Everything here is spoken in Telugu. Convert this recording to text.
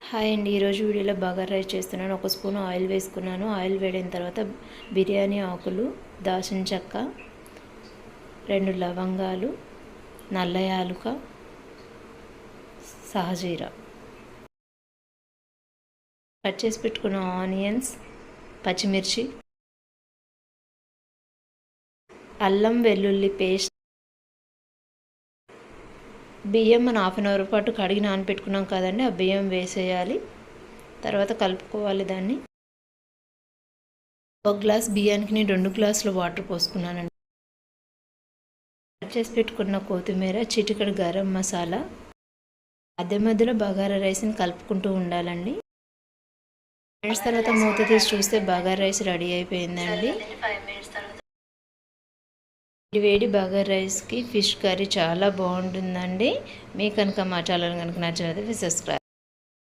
హాయ్ అండి, ఈరోజు వీడియోలో బగారా రైస్ చేస్తున్నాను. ఒక స్పూన్ ఆయిల్ వేసుకున్నాను. ఆయిల్ వేడిన తర్వాత బిర్యానీ ఆకులు, దాల్చిన చెక్క, 2 లవంగాలు, నల్ల యాలుక, సహజీరా, కట్ చేసి పెట్టుకున్న ఆనియన్స్, పచ్చిమిర్చి, అల్లం వెల్లుల్లి పేస్ట్, బియ్యం మనం 1/2 అవర్ పాటు కడిగి నానబెట్టుకున్నాం కదండి, ఆ బియ్యం వేసేయాలి. తర్వాత కలుపుకోవాలి దాన్ని. 1 గ్లాస్ బియ్యానికి నేను 2 గ్లాసులు వాటర్ పోసుకున్నానండి. కట్ చేసి పెట్టుకున్న కొత్తిమీర, చిటికెడు గరం మసాలా. మధ్య మధ్యలో బగారా రైస్ని కలుపుకుంటూ ఉండాలండి. మినిట్స్ తర్వాత మూత తీసి చూస్తే బగారా రైస్ రెడీ అయిపోయిందండి. వేడి బగారా రైస్కి ఫిష్ కర్రీ చాలా బాగుంటుందండి. మీకు కనుక మా ఛానల్ కనుక నచ్చినట్లయితే సబ్స్క్రైబ్.